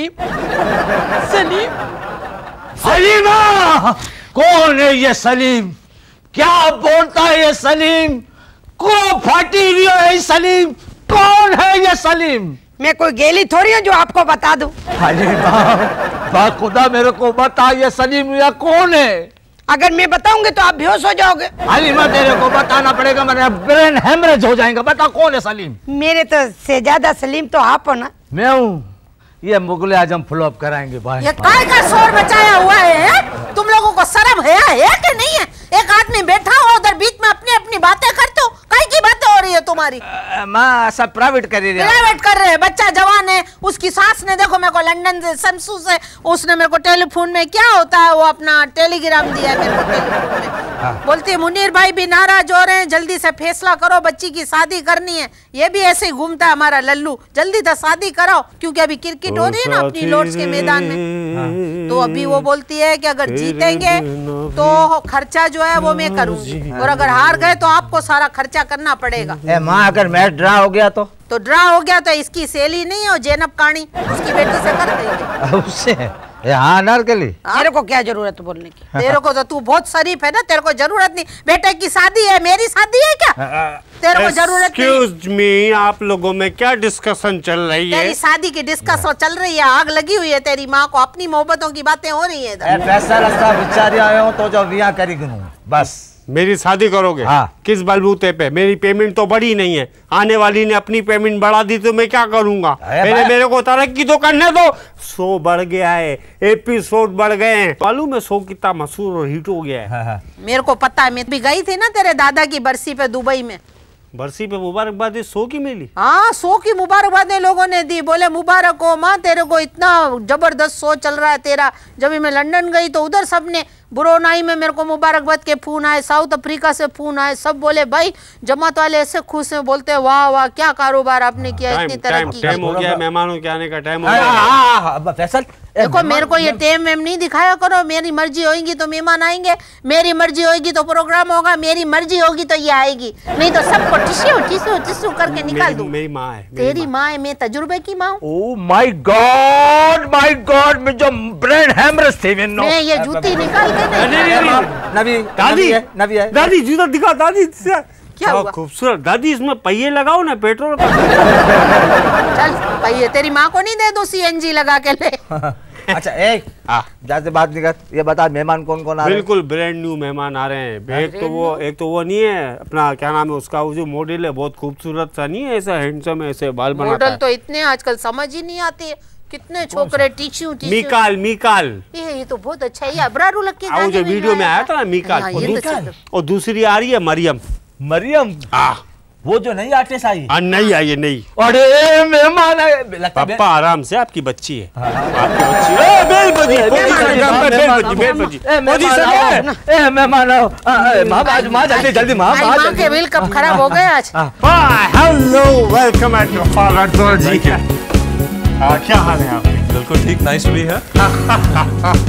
सलीम सलीम सलीमा, कौन है ये सलीम? क्या बोलता है ये सलीम? को फाटी रही है सलीम? कौन है ये सलीम? मैं कोई गेली थोड़ी हूँ जो आपको बता दूं। बा खुदा मेरे को बता, ये सलीम या कौन है? अगर मैं बताऊंगी तो आप बेहोश हो जाओगे। हलीमा, तेरे को बताना पड़ेगा, मेरा ब्रेन हेमरेज हो जाएगा। बता कौन है सलीम? मेरे तो से ज्यादा सलीम तो आप हो ना। मैं हूँ। ये मुगले आजम फ्लॉप कराएंगे भाई। ये काय का शोर मचाया हुआ है? तुम लोगों को शर्म है कि नहीं है? एक आदमी बैठा हो उधर बीच में अपनी अपनी बातें करते हो। काय की बातें हो रही है तुम्हारी? माँ सब प्राइवेट कर रही है। प्राइवेट कर रहे हैं। बच्चा जवान है, उसकी सास ने देखो मेरे को लंदन से शमसू से उसने मेरे को टेलीफोन में क्या होता है वो अपना टेलीग्राम दिया है मेरे को टेलीफोन में। बोलती है मुनीर भाई भी नाराज हो रहे हैं, जल्दी से फैसला करो, बच्ची की शादी करनी है। ये भी ऐसे ही घूमता है हमारा लल्लू, जल्दी से शादी कराओ, क्योंकि अभी क्रिकेट हो रही है ना अपनी लॉर्ड्स के मैदान में। तो अभी वो बोलती है कि अगर जीतेंगे तो खर्चा जो है वो मैं करूंगी, और अगर हार गए तो आपको सारा खर्चा करना पड़ेगा। माँ अगर मैच ड्रा हो गया तो ड्रा हो गया तो इसकी सहेली नहीं है जैनब कानी, उसकी बेटी से कर देंगे। उससे हाँ नरकली, तेरे को क्या जरूरत बोलने की? तेरे को तो तू बहुत शरीफ है ना, तेरे को जरूरत नहीं। बेटे की शादी है, मेरी शादी है क्या? तेरे को जरूरत नहीं। एक्सक्यूज मी, आप लोगों में क्या डिस्कशन चल रही है? तेरी शादी की डिस्कशन चल रही है, आग लगी हुई है तेरी माँ को, अपनी मोहब्बतों की बातें हो रही है। पैसा रास्ता बिचारी आए हो तो जो विया करी बस। मेरी शादी करोगे? हाँ। किस बलबूते पे? मेरी पेमेंट तो बढ़ी नहीं है, आने वाली ने अपनी पेमेंट बढ़ा दी तो मैं क्या करूंगा? पहले मेरे को तरक्की तो करने दो। 100 बढ़ गया है, एपिसोड बढ़ गए हैं, मालूम है 100 कितना मशहूर और हिट हो गया है। हाँ। मेरे को पता है, मैं भी गई थी ना तेरे दादा की बरसी पे दुबई में। बरसी पे मुबारकबाद 100 की मिली? हाँ 100 की मुबारकबादें लोगों ने दी, बोले मुबारक हो माँ, तेरे को इतना जबरदस्त शो चल रहा है तेरा। जब मैं लंदन गई तो उधर सबने ब्रुनेई में मेरे को मुबारकबाद के फोन आए, साउथ अफ्रीका से फोन आए, सब बोले भाई जमात वाले ऐसे खुश हैं, बोलते हैं वाह वाह क्या कारोबार आपने किया, इतनी तरक्की। टाइम हो गया, मेहमानों के आने का टाइम हो गया। फैसल देखो मेरे को ये टेम वेम नहीं दिखाया करो, मेरी मर्जी होगी तो मेहमान आएंगे, मेरी मर्जी होगी तो प्रोग्राम होगा, मेरी मर्जी होगी तो ये आएगी, नहीं तो सबको टिश्यू टिश्यू टिश्यू करके निकाल दूं। मेरी माँ है। तेरी माँ है, मैं तजुर्बे की माँ हूँ। ओह माय गॉड, मैं जो ब्रेन हेमरेज थे मैं ये जूती निकाल के नबी दादी जूता दिखा दादी। क्या खूबसूरत दादी, इसमें पहिए लगाओ ना पेट्रोल का। चल पहिए तेरी माँ को नहीं दे दो, सीएनजी लगा के ले। अच्छा एक जैसे बात नहीं कर, ये बता मेहमान कौन कौन आ रहे हैं? बिल्कुल ब्रांड न्यू मेहमान आ रहे हैं। एक तो वो नहीं है अपना, क्या नाम है उसका, वो जो मॉडल है बहुत खूबसूरत सा नहीं है, ऐसा हैंडसम है, ऐसे बाल बनाता है। मॉडल तो इतने आजकल समझ ही नहीं आती है, कितने छोकरे टिश्यू मीकाल ये तो बहुत अच्छा है, अबरारू लग के जो वीडियो में आया था ना मीकाल। और दूसरी आ रही है मरियम। वो जो नई आर्टिस्ट आई? नहीं आई है, नहीं। अरे मेहमान आए, पापा आराम से, आपकी बच्ची है। आपकी बच्ची है। बेल बजी। मेहमान आओ, माँ जल्दी माँ के बिल कब खराब हो गए आज। हेलो वेलकम एट जी। क्या हाल है आपके? बिल्कुल ठीक, नाइस टू बी हियर।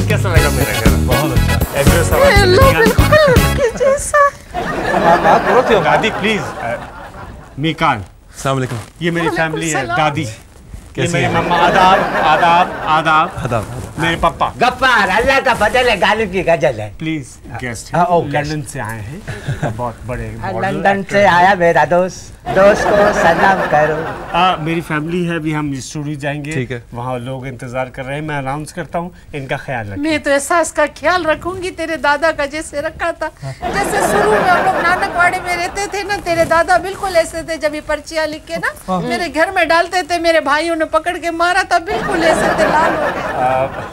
कैसा लगा मेरा घर? बहुत अच्छा। एड्रेस दादी प्लीज। मीकाल, अस्सलाम वालेकुम। ये मेरी फैमिली है। दादी, ये कैसी मेरी है? मम्मा। आदाब। मेरे पापा। गफ्फार, अल्लाह का फजल है, गालिब की गजल है। Please guest okay. लंदन से आए हैं, बहुत बड़े लंदन से आया मेरा दोस्त को सलाम करो। मेरी फैमिली है, अभी हम स्टूडियो जाएंगे। ठीक है। वहाँ लोग इंतजार कर रहे हैं, मैं अनाउंस करता हूँ, इनका ख्याल रखें। मैं तो एहसास का ख्याल रखूंगी तेरे दादा का, जैसे रखा था। जैसे शुरू में हम लोग नानकवाड़े में रहते थे ना, तेरे दादा बिल्कुल ऐसे थे। जब ये पर्चियां लिख के ना मेरे घर में डालते थे, मेरे भाइयों ने पकड़ के मारा था, बिल्कुल ऐसे थे, लाल हो गए।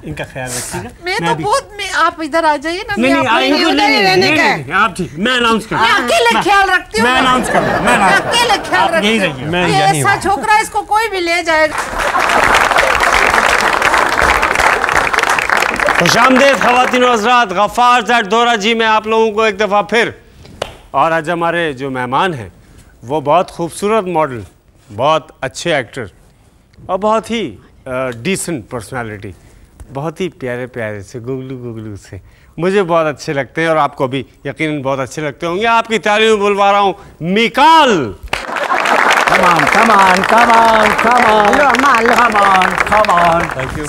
इनका ख्याल रखिएगा। मैं तो बहुत आप इधर आ जाइए ना। नहीं, आप ठीक, मैं अनाउंस कर, अकेले ख्याल रखती हूँ, मैं अनाउंस कर, अकेले ख्याल रखती हूँ। मैं ऐसा छोकरा, इसको कोई भी ले जाएगा। खुशामदीद ख़वातीन और हज़रात, गफ्फार ज़ैड दोरा जी में आप लोगों को एक दफ़ा फिर। और आज हमारे जो मेहमान हैं वो बहुत खूबसूरत मॉडल, बहुत अच्छे एक्टर और बहुत ही डिसेंट पर्सनालिटी, बहुत ही प्यारे प्यारे से गुगलू से, मुझे बहुत अच्छे लगते हैं और आपको भी यकीनन बहुत अच्छे लगते होंगे। आपकी तालियों में बुलवा रहा हूँ मीकाल। हेलो अम्मा हेलो। Thank you.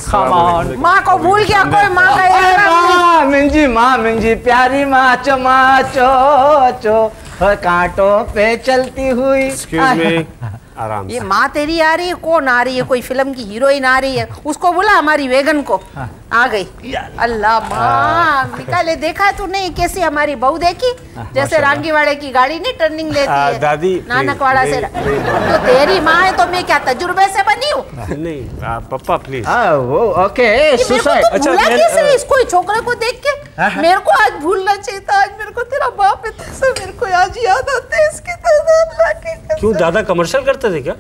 माँ को भूल गया कोई, माँ का याद नहीं। माँ मिंजी प्यारी माँ चमा चो चो कांटों पे चलती हुई। एक्सक्यूज मी, आराम ये से। माँ तेरी आ रही है, कौन आ रही है? कोई फिल्म की हीरोइन आ रही है, उसको बुला, हमारी वेगन को। आ गई। अल्लाह माँ निकाले, देखा तूने कैसी हमारी बहू देखी? जैसे रांगीवाड़े की गाड़ी नहीं टर्निंग लेती है दादी, नानकवाड़ा से। मेरी तो तेरी माँ है तो मैं क्या तजुर्बे से बनी हूँ? नहीं पापा प्लीज। वो ओके मेरे को तो अच्छा, भूला मैं- कैसे इसको, इस छोकरे को देख के? मेरे को आज भूलना चाहिए था। आज मेरे को तेरा बाप है, तो मेरे को आज याद आते है इसके। क्यों दादा कमर्शियल करते थे क्या?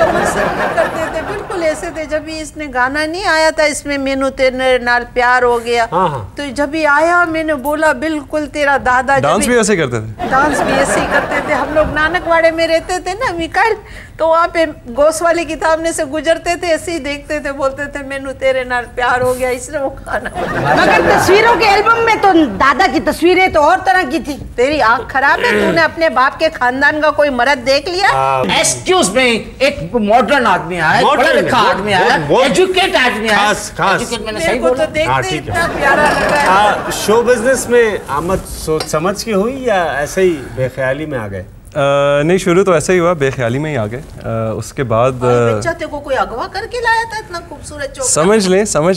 कमर्शियल करते थे, बिल्कुल ऐसे थे। जब भी इसने गाना नहीं आया था इसमें, मेनू तेरे नाल प्यार हो गया, हाँ, हाँ। तो जब भी आया मैंने बोला बिल्कुल तेरा दादा। डांस भी ऐसे करते थे। डांस भी ऐसे ही करते थे। हम लोग नानकवाड़े में रहते थे ना मिकाइल, तो वहाँ पे गोस वाले की सामने से गुजरते थे, ऐसे ही देखते थे, बोलते थे मेनू तेरे नाल प्यार हो गया, इसने वो गाना बना। मगर तस्वीरों के एल्बम में तो दादा की तस्वीरें तो और तरह की थी। तेरी आँख खराब है, तूने अपने बाप के खानदान का कोई मर्द देख लिया? एक्सक्यूज मी, एक मॉडर्न आदमी आया, Modern, पढ़ा लिखा आदमी आया, बहुत- एजुकेट आदमी आया। खास। Educate मैंने मेरे सही को बोला? तो हाँ, देखते ठीक है। इतना प्यारा लगा है। शो बिजनेस में आमद सोच समझ के हुई या ऐसे ही बेख्याली में आ गए? नहीं, शुरू तो ऐसे ही हुआ, बेख्याली में ही आ गए। उसके बाद बच्चा तेरे को कोई अगवा करके लाया था इतना खूबसूरत चौक? समझ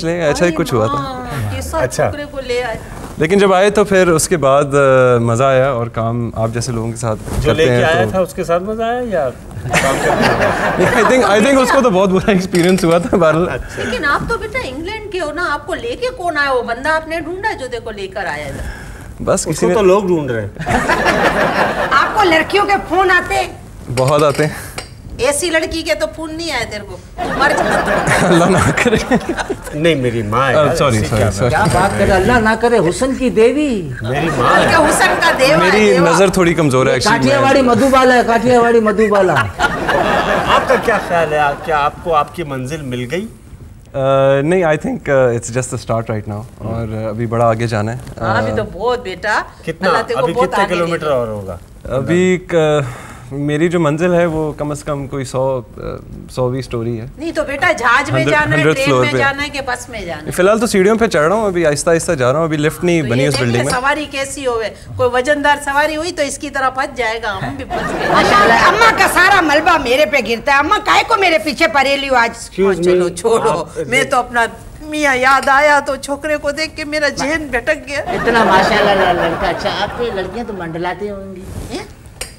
लें ऐसा ही कुछ हुआ था। कैसा अच्छा। छोकरे को ले आए? लेकिन जब आए तो फिर उसके बाद मज़ा आया, और काम आप जैसे लोगों के साथ जो करते लेके आया हैं था उसके साथ मजा आया या काम करते तो आई थिंक उसको तो बहुत बुरा एक्सपीरियंस हुआ था। बहरहाल लेकिन आप तो बेटा इंग्लैंड के हो ना, आपको लेके कौन आया? वो बंदा आपने ढूंढा जो देखो लेकर आया था? बस किसी उसको ने तो लोग ढूंढ रहे हैं। आपको लड़कियों के फोन आते? बहुत आते हैं। ऐसी लड़की के तो फोन नहीं आए तेरे को, तू मर जा। अल्लाह ना करे। नहीं मेरी माँ है यार, सॉरी ऐसी क्या सॉरी क्या बात करे, अल्लाह ना करे, हुसन की देवी। मेरी माँ है। क्या हुसन का देवा है, मेरी देवा। नज़र थोड़ी कमज़ोर है एक्चुअली। काठियावाड़ी मधुबाला है, काठियावाड़ी मधुबाला। आपका क्या ख्याल है, क्या आपको आपकी मंजिल मिल गई? नहीं, I think it's just the start right now, और अभी बड़ा आगे जाना है। हाँ, अभी तो बहुत बेटा। कितना अल्लाह तेरे को अभी बहुत कितने आगे किलोमीटर ले और होगा? अभी मेरी जो मंजिल है वो कम से कम कोई 100वीं स्टोरी है। नहीं तो बेटा जहाज में 100 जाना है, 100th ट्रेन फ्लोर में पे। जाना है कि बस में जाना है? फिलहाल तो सीढ़ियों पे चढ़ रहा हूँ, अभी आहिस्ता आहिस्ता जा रहा हूँ, अभी लिफ्ट नहीं तो बनी ये उस देख ले, बिल्डिंग में। सवारी कैसी होवे, कोई वजनदार सवारी हुई तो इसकी तरह फंस जाएगा, हम भी फंस गए। अम्मा अम्मा का सारा मलबा मेरे पे गिरता है। अम्मा काहे को मेरे पीछे परेली हो आज? Excuse चलो me, छोड़ो, आप- मैं तो अपना मियाँ याद आया तो छोकरे को देख के मेरा जहन भटक गया। इतना माशाल्लाह लड़का। अच्छा, आपकी लड़कियां तो मंडलाती होंगी। हैं?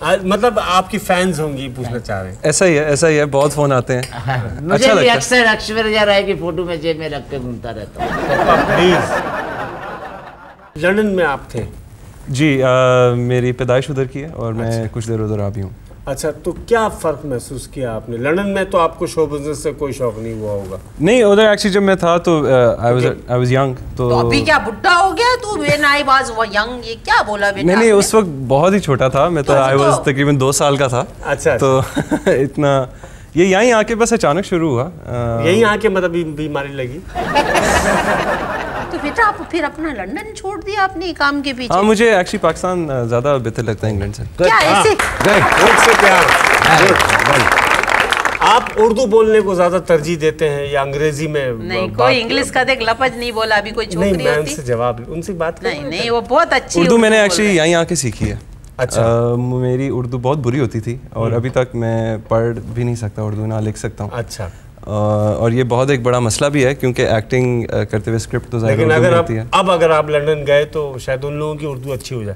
मतलब आपकी फैंस होंगी, पूछना चाह रहे हैं। ऐसा ही है, बहुत फोन आते हैं। मुझे अच्छा भी लगता है। अक्सर ऐश्वर्या राय की फोटो में जेब में रख के घूमता रहता हूँ। पापा प्लीज। लंदन में आप थे? जी, मेरी पैदाइश उधर की है, और मैं कुछ देर उधर आ भी हूँ। अच्छा, तो क्या फर्क महसूस किया आपने? लंदन में तो आपको शो बिजनेस से कोई शौक नहीं हुआ होगा। नहीं, उधर एक्चुअली जब मैं था तो आई वाज यंग, तो अभी क्या बुढ़ा हो गया तू? व्हेन आई वाज यंग, ये क्या बोला बेटा? नहीं, आपने? उस वक्त बहुत ही छोटा था मैं, तो तो आई तो- वाज तकरीबन 2 साल का था। अच्छा, तो इतना ये यहीं आके बस अचानक शुरू हुआ। यहीं आके मतलब बीमारी लगी? तो बेटा आप फिर अपना लंदन छोड़ दिया अपने काम के पीछे? हाँ, मुझे एक्चुअली पाकिस्तान ज़्यादा बेहतर लगता है इंग्लैंड से। क्या ऐसे? वोट से प्यार। आप उर्दू बोलने को ज्यादा तरजीह देते हैं या अंग्रेजी में? नहीं, बात- कोई इंग्लिश का देख लफज नहीं बोला अभी, कोई नहीं, छोकरी मैं होती? उनसे जवाब उनसे बात कर नहीं रहे नहीं, थे। वो बहुत अच्छी उर्दू मैंने बोल एक्चुअली रहे हैं। यहीं आके सीखी है। अच्छा। मेरी उर्दू बहुत बुरी होती थी, और अभी तक मैं पढ़ भी नहीं सकता उर्दू, ना लिख सकता हूँ। अच्छा, और ये बहुत एक बड़ा मसला भी है, क्योंकि एक्टिंग करते हुए स्क्रिप्ट तो ज़ाहिर लेकिन उर्दू में अगर होती है। अब अगर आप लंदन गए तो शायद उन लोगों की उर्दू अच्छी हो जाए।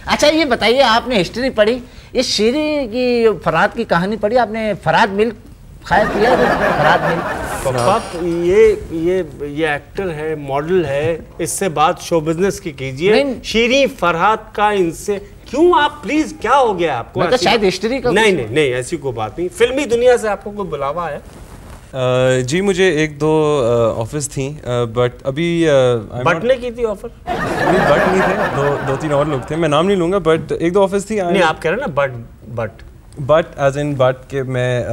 अच्छा, ये बताइए, आपने हिस्ट्री पढ़ी, ये शीरी की फरहाद की कहानी पढ़ी आपने? फरहाद मिल्क खाया पिया? फरहाद मिल्क। पापा ये एक्टर है, मॉडल है, इससे बात शो बिजनेस की कीजिए। नहीं। शीरी फरहाद का इनसे क्यों आप, प्लीज क्या हो गया आपको? मैं तो ऐसी शायद बात- हिस्ट्री का नहीं कुछ- नहीं नहीं, ऐसी कोई बात नहीं। फिल्मी दुनिया से आपको कोई बुलावा है? जी, मुझे 1-2 ऑफिस थी, बट अभी बटने की थी ऑफर? नहीं, बट नहीं थे, 2-3 और लोग थे, मैं नाम नहीं लूंगा, बट 1-2 ऑफिस थी। नहीं, आप कह रहे हैं ना बट बट एज इन बट के मैं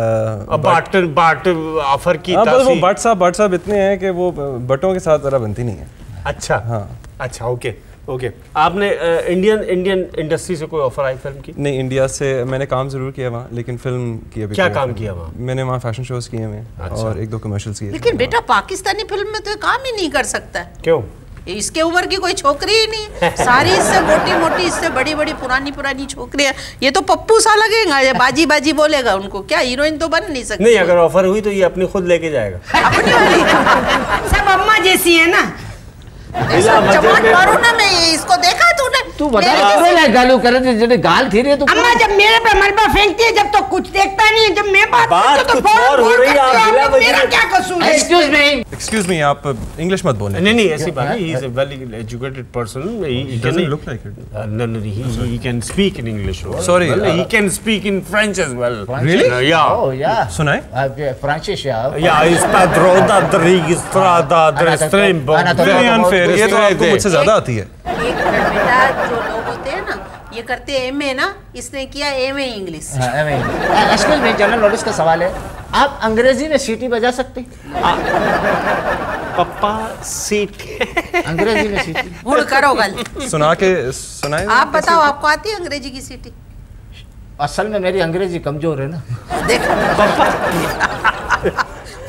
बाट ऑफर की हाँ, बस वो तासीर। बट साहब इतने हैं कि वो बटों के साथ ज़रा बनती नहीं है। अच्छा हाँ। अच्छा, ओके। ओके आपने इंडियन इंडस्ट्री से कोई ऑफर आई फिल्म की? नहीं, इंडिया से मैंने काम ज़रूर किया वहाँ, लेकिन फिल्म की अभी क्या काम किया वहाँ? मैंने वहाँ फैशन शोज़ किए हुए और 1-2 कमर्शियल्स किए। लेकिन बेटा पाकिस्तानी फिल्म में तो ये काम ही नहीं कर सकता है। क्यों? इसके उम्र की कोई छोकरी ही नहीं, सारी इससे मोटी मोटी, इससे बड़ी बड़ी पुरानी छोकरियां। ये तो पप्पू सा लगेगा, ये बाजी बाजी बोलेगा, उनको क्या हीरोइन तो बन नहीं सकती। नहीं, अगर ऑफर हुई तो ये अपनी खुद लेके जाएगा। अपनी वाली सब अम्मा जैसी है ना। चमाट मारू ना मैं, इसको देखा तूने? तू बता क्यों लाइक गालू कर रहे थे, गाल थी रही तो अम्मा जब मेरे पे मलबा फेंकती है जब तो कुछ देखता नहीं है, जब मैं बात करती हूं तो कुछ और हो रही है। आप मेरा क्या कसूर है? एक्सक्यूज मी, आप इंग्लिश मत बोलें। नहीं ऐसी बात नहीं, he is a well educated person, he doesn't look like it. no he can speak in English. Sorry, he can speak in French as well. Really? Yeah. Oh yeah. सुनाए? Francis Yeah, is Pedro da Estrada da Strembo. Very unfair, ये तो आपको मुझसे ज़्यादा आती है। एक minute बेटा, जो लोग होते हैं ना ये करते हैं एमए ना, इसने किया MA English. Excuse me, general knowledge का सवाल है, आप अंग्रेजी में सीटी बजा सकते? पप्पा सीट अंग्रेजी में सीटी भूल करो गल। सुनाए। आप बताओ, आपको आती है अंग्रेजी की सीटी? असल में मेरी अंग्रेजी कमजोर है ना। देखो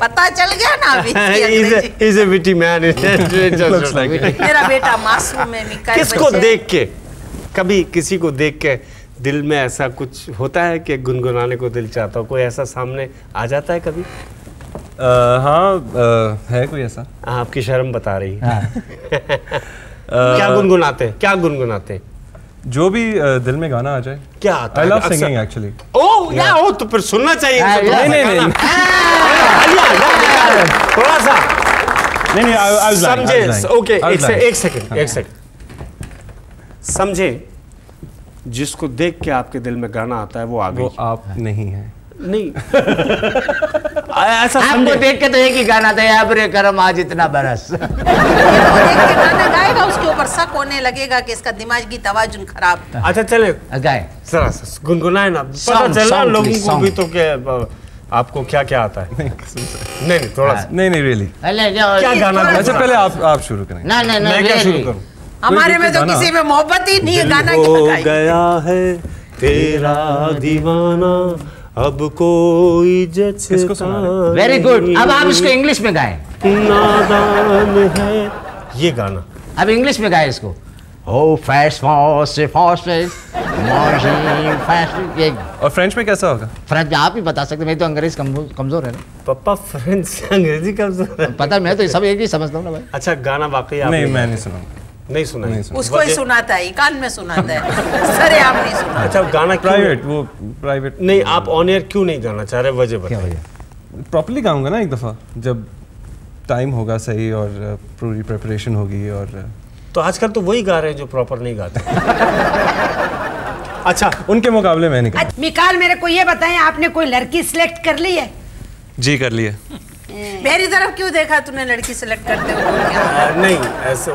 पता चल गया ना अभी। He's a witty man. Looks like it. मेरा बेटा मासूम है, मिका किसको देख के, कभी किसी को देख के दिल में ऐसा कुछ होता है कि गुनगुनाने को दिल चाहता हो? कोई ऐसा सामने आ जाता है कभी? हाँ, है कोई ऐसा? आपकी शर्म बता रही है। क्या गुनगुनाते हैं? जो भी दिल में गाना आ जाए। क्या आता I है? love singing actually. ओह तो फिर सुनना चाहिए। नहीं थोड़ा सा नहीं, I was lying. समझे? ओके, एक सेकंड समझे, जिसको देख के आपके दिल में गाना आता है वो आ गई। वो आप नहीं है। नहीं ऐसा आपको देख के तो एक ही गाना था, अब रे करम आज इतना बरस। देख के गाना गाएगा, उसके ऊपर शक होने लगेगा कि इसका दिमाग की तवाजुन खराब। अच्छा चले गाए जरा गुनगुनाए ना, पता चला लोगों को भी तो क्या आपको क्या क्या आता है। नहीं थोड़ा सा नहीं रियली। क्या गाना? अच्छा पहले आप शुरू करें। ना मैं क्या शुरू करूं? हमारे में तो किसी में मोहब्बत ही नहीं है, गाना क्या हो गाएं? गया है तेरा दीवाना, अब कोई जचता वेरी गुड। अब आप इसको इंग्लिश में गाएं। नादान है ये गाना। अब इंग्लिश में गाएं इसको। Oh fast ये। और फ्रेंच में कैसा होगा? फ्रेंच आप ही बता सकते, मैं तो अंग्रेज कमजोर है ना। पापा फ्रेंच से अंग्रेजी कमजोर है? पता मैं तो सब एक ही समझता हूँ ना भाई। अच्छा गाना वाकई नहीं, मैं नहीं सुना। नहीं सुना? उसको ही सुनाता है, कान में सुनाता है, सरे आप नहीं सुना। अच्छा गाना प्राइवेट नहीं, आप ऑन एयर क्यों नहीं गाना चाह रहे? वजह बताइए। प्रॉपर्ली गाऊंगा ना एक दफ़ा, जब टाइम होगा सही और पूरी प्रिपरेशन होगी। और तो आजकल तो वही गा रहे हैं जो प्रॉपर नहीं गाते। अच्छा उनके मुकाबले मैं नहीं कर। मिकाल मेरे को ये बताएं, आपने कोई लड़की सिलेक्ट कर ली है? जी कर लिए। मेरी तरफ क्यों देखा तूने लड़की सेलेक्ट करते हो? नहीं ऐसे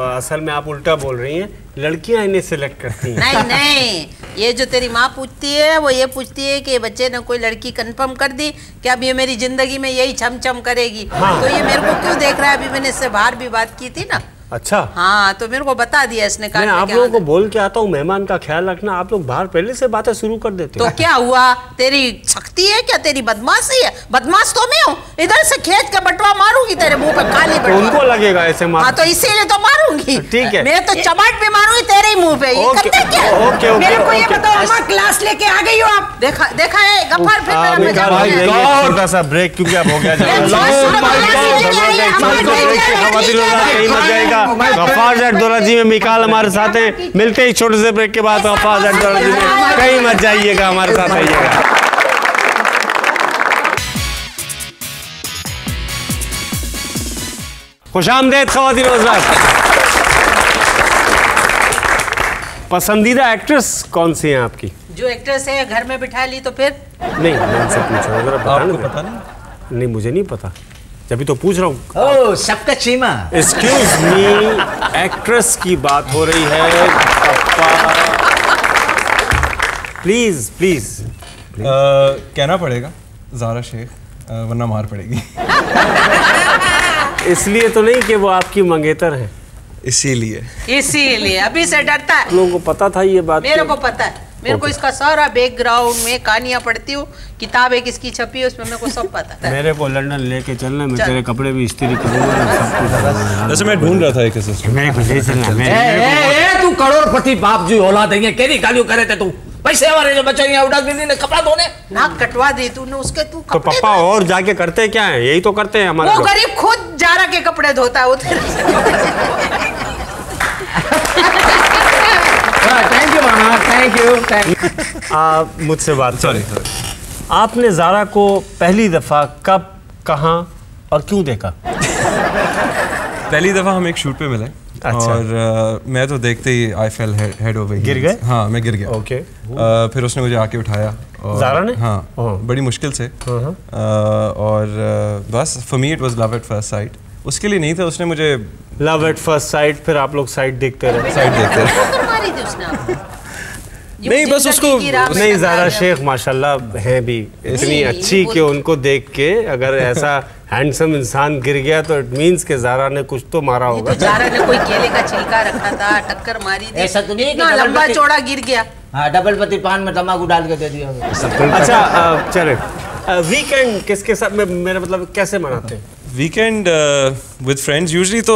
असल में आप उल्टा बोल रही हैं, लड़कियां इन्हें सिलेक्ट करती हैं। नहीं, ये जो तेरी माँ पूछती है वो ये पूछती है कि बच्चे ने कोई लड़की कंफर्म कर दी कि अब ये मेरी जिंदगी में यही छम करेगी। हाँ। तो ये मेरे को क्यों देख रहा है? अभी मैंने इससे बाहर भी बात की थी ना। अच्छा हाँ, तो मेरे को बता दिया इसने। मैं आप लोगों को बोल के आता हूँ, मेहमान का ख्याल रखना। आप लोग बाहर पहले से बातें शुरू कर देते तो क्या हुआ? तेरी शक्ति है क्या? तेरी बदमाशी है? बदमाश तो मैं हूँ, इधर से खींच के बटवा मारूंगी तेरे मुंह पे, काली तो बटवा। उनको लगेगा ऐसे मार। हाँ तो इसीलिए तो मारूंगी। ठीक है। मैं तो चमाट भी मारूंगी तेरे ही मुंह पे। ये करते क्या? ओके मेरे को ये बताओ अम्मा, क्लास लेके आ गई हो आप? देखा है गफ्फार, फिर मेरा मजाक उड़ाया। छोटा सा ब्रेक क्योंकि अब हो गया। गफ्फार ज़ैड दोराजी में मिकाल हमारे साथ हैं। मिलते ही छोटे से ब्रेक के बाद गफ्फार ज़ैड दोराजी में। कहीं मत जाइएगा, हमारे साथ आइएगा। खुशामदेद ख़वातीन व हज़रात। पसंदीदा एक्ट्रेस कौन सी है आपकी? जो एक्ट्रेस है घर में बिठा ली तो फिर? नहीं मैं उनसे पूछ रहा हूँ, जरा आपको पता नहीं? नहीं मुझे नहीं पता, जब तो पूछ रहा हूँ। ओह सबका चीमा। एक्सक्यूज मी, एक्ट्रेस की बात हो रही है प्लीज प्लीज। कहना पड़ेगा ज़ारा शेख, वरना मार पड़ेगी। इसलिए तो नहीं कि वो आपकी मंगेतर हैं, इसीलिए अभी से डरता है। लोगों को पता था ये बात? मेरे को पता है, मेरे को इसका सारा बैकग्राउंड में कहानियां पढ़ती हूँ, किताब एक इसकी छपी है उसमें, मेरे को सब पता है। मेरे को लंदन लेके चलना, मैं तेरे कपड़े भी इस्त्री करूंगा। वैसे मैं ढूंढ रहा था एक असिस्टेंट। मेरे को ले चलना। तू करोड़पति बाप जी औलाद देंगे, केरी गालियों करे थे तू। पैसे हमारे जो बचे हैं उड़ा दीदी ने कपड़ा धोने। नाक कटवा दी तूने उसके, तू तो पापा और जाके करते क्या है? यही तो करते हैं हमारे। वो गरीब खुद जारा के कपड़े धोता है वो तेरे। Thank you mama, thank you. आप मुझसे बात सॉरी करें। आपने ज़ारा को पहली दफ़ा कब, कहाँ और क्यों देखा? पहली दफ़ा हम एक शूट पे मिले। अच्छा। और मैं तो देखते ही आई फेल हेड ओवर। गिर गए? हाँ, मैं गिर गया। ओके। फिर उसने मुझे आके उठाया। ज़ारा ने? हाँ, बड़ी मुश्किल से। और बस for me it was love at first sight. उसके लिए नहीं था, उसने मुझे लव एट फर्स्ट साइट। फिर आप लोग साइड देखते रहे? साइड देखते रहे। मारी थी उसने आपको? नहीं, बस उसको नहीं, ज़ारा शेख माशाल्लाह है भी इतनी अच्छी कि उनको देख के अगर ऐसा हैंडसम इंसान गिर गया तो इट मींस के ज़ारा ने कुछ तो मारा होगा। तो ज़ारा ने कोई केले का छिलका रखा था, टक्कर मारी थी। ऐसा तो नहीं है कि इतना लंबा चौड़ा गिर गया। हाँ, डबल पति पान में तंबाकू डाल के दे दिया। अच्छा चले, वीकेंड किसके साथ में, मेरा मतलब कैसे मनाते हैं? Weekend with friends. यूजली तो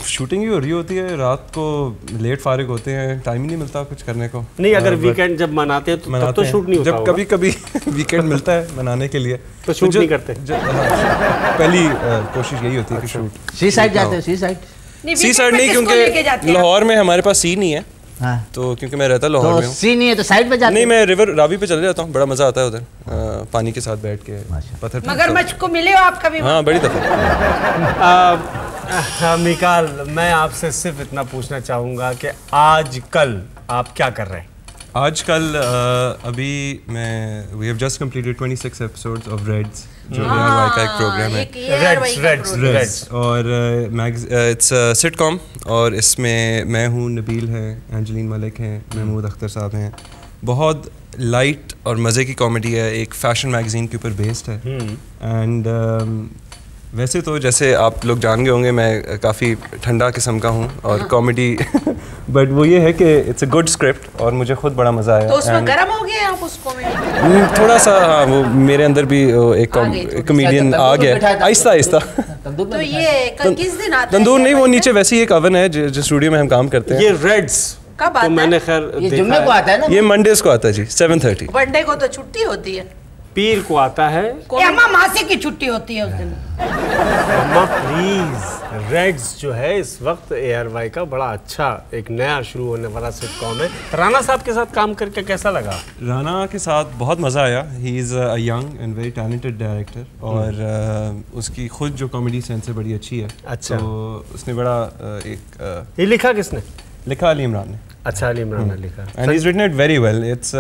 शूटिंग ही हो रही होती है, रात को लेट फारिग होते हैं, टाइम ही नहीं मिलता कुछ करने को। नहीं, अगर वीकेंड जब मनाते हैं तो तब तो शूट नहीं होता जब कभी कभी वीकेंड मिलता है मनाने के लिए तो शूट नहीं करते। पहली कोशिश यही होती है कि शूट सी साइड जाते हो? सी साइड? सी साइड नहीं, क्योंकि लाहौर में हमारे पास सी नहीं है। हाँ। तो क्योंकि मैं रहता लाहौर में हूँ। सी नहीं है तो साइड पे जाते? नहीं, मैं रिवर रावी पे चले जाता हूँ, बड़ा मजा आता है उधर, पानी के साथ बैठ के पत्थर पे। मगरमच्छ को मिले हो आप कभी? हाँ, बड़ी दफा। मिकाल, मैं आपसे सिर्फ इतना पूछना चाहूँगा कि आजकल आप क्या कर रहे हैं? आजकल अभी मैं we have just completed 26 episodes of reds, जो ARY का एक प्रोग्राम है। रेड्स और इट्स सिटकॉम, और इसमें मैं हूँ, नबील है, एंजलीन मलिक हैं, महमूद अख्तर साहब हैं। बहुत लाइट और मज़े की कॉमेडी है, एक फैशन मैगज़ीन के ऊपर बेस्ड है। एंड वैसे तो जैसे आप लोग जान गए होंगे मैं काफ़ी ठंडा किस्म का हूँ और कॉमेडी बट वो ये है कि इट्स अ गुड स्क्रिप्ट और मुझे खुद बड़ा मज़ा आया। तो उसमें गर्म हो गए आप उस कॉमेडी? थोड़ा सा, हाँ, वो मेरे अंदर भी एक कॉमेडियन आ गया आहिस्ता आहिस्ता। तो ये किस दिन आता है? तंदूर नहीं, वो नीचे वैसे ही एक ओवन है जिस स्टूडियो में हम काम करते हैं। ये रेड्स कब आता तो है? मैंने खैर ये जुम्मे को आता है ना? ये मंडेज को आता है जी, 7:30। वनडे को तो छुट्टी होती है, पीर को आता है। अम्मा मासी की छुट्टी होती है उस दिन। अम्मा प्लीज, रेड्स जो है इस वक्त ARY का बड़ा अच्छा एक नया शुरू होने वाला सिटकॉम है। राना साहब के साथ काम करके कैसा लगा? राना के साथ बहुत मज़ा आया। He is a young and very talented director और उसकी खुद जो कॉमेडी सेंस है बड़ी अच्छी है। अच्छा। तो उसने बड़ा एक ये लिखा किसने? लिखा अली इमरान ने। अच्छा, अली इमरान ने लिखा। And he is written it very well. It's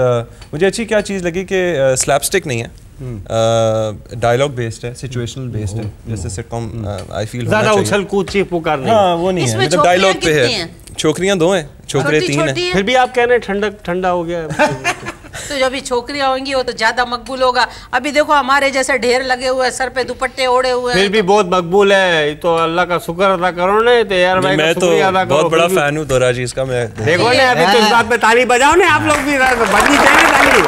मुझे अच्छी क्या चीज़ लगी कि स्लैपस्टिक नहीं है, डायलॉग बेस्ड है, सिचुएशनल बेस्ड है, जैसे सिटकॉम आई फील ज़्यादा उछल कूद चीख पुकार नहीं। हाँ, वो नहीं है, इसमें मतलब डायलॉग पे छोकरियां है। कितनी छोकरियां 2 हैं, छोकरे 3 हैं। फिर भी आप कह रहे हैं ठंडा हो गया है। तो जब भी छोकरियां होंगी वो तो ज्यादा मकबूल होगा। अभी देखो हमारे जैसे ढेर लगे हुए, सर पे दुपट्टे ओढ़े हुए फिर भी बहुत मकबूल है, तो अल्लाह का शुक्र अदा करो ने, तो यार भाई मैं का तो शुक्रिया अदा करो। बहुत बड़ा फैन हूँ दोरा जी इसका। मैं देखो ने, अभी तो इस बात पे ताली बजाओ ने आप लोग भी, बजनी चाहिए ताली।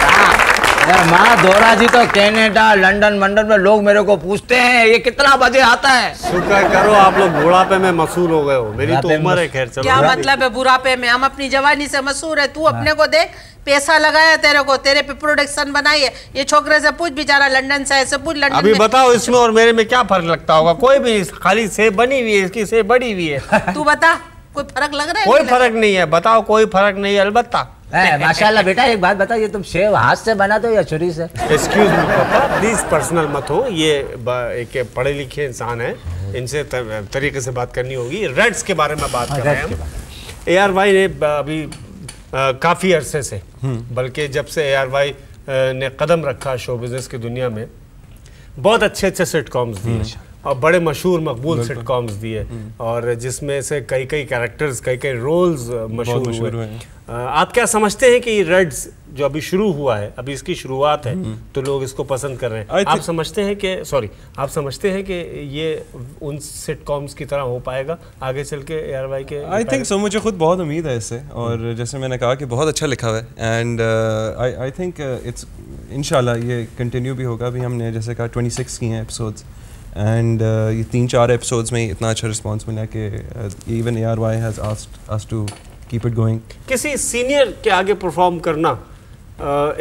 यार माँ दोरा जी तो कनाडा, लंदन में लोग मेरे को पूछते हैं ये कितना बजे आता है। शुक्र करो आप लोग बुढ़ापे में मसूर हो गए हो, मेरी तो उम्र है खैर। चलो क्या मतलब है बुढ़ापे में? हम अपनी जवानी से मशहूर है। तू अपने को देख, पैसा लगाया तेरे को, तेरे पे प्रोडक्शन बनाई है। ये छोकरे से पूछ, बेचारा लंदन से, ऐसे पूछ लंदन अभी में। बताओ इसमें और मेरे में क्या फर्क लगता होगा? कोई भी, खाली सेब बनी हुई है, इसकी सेब बड़ी हुई है। तू बता, कोई फर्क लग रहा है? कोई फर्क नहीं है, बताओ। कोई फर्क नहीं है अलबत्ता। माशाल्लाह बेटा, एक बात बताओ, ये तुम सेब हाथ से बनाते हो या छुरी से? एक्सक्यूज मी पापा, प्लीज पर्सनल मत हो। ये एक पढ़े लिखे इंसान है, इनसे तरीके से बात करनी होगी। रेड्स के बारे में बात कर रहे हैं हम। ARY ने अभी काफ़ी अरसे से, बल्कि जब से ARY ने कदम रखा शो बिजनेस की दुनिया में, बहुत अच्छे सिटकॉम्स दिए और बड़े मशहूर मकबूल सिटकॉम्स दिए, और जिसमें से कई कैरेक्टर्स, कई रोल्स मशहूर हुए। आप क्या समझते हैं कि रेड्स जो अभी शुरू हुआ है, अभी इसकी शुरुआत है, तो लोग इसको पसंद कर रहे हैं। आप समझते हैं कि आप समझते हैं कि ये उन सिटकॉम्स की तरह हो पाएगा आगे चल के ARY के? आई थिंक सो, मुझे खुद बहुत उम्मीद है इससे, और जैसे मैंने कहा कि बहुत अच्छा लिखा हुआ है, एंड आई थिंक इट्स इंशाल्लाह ये कंटिन्यू भी होगा। अभी हमने जैसे कहा 26 किए हैं एपिसोड्स, एंड ये 3-4 एपिसोड्स में इतना अच्छा रिस्पॉन्स मिला कि even ARY has asked us to keep it going. किसी सीनियर के आगे परफॉर्म करना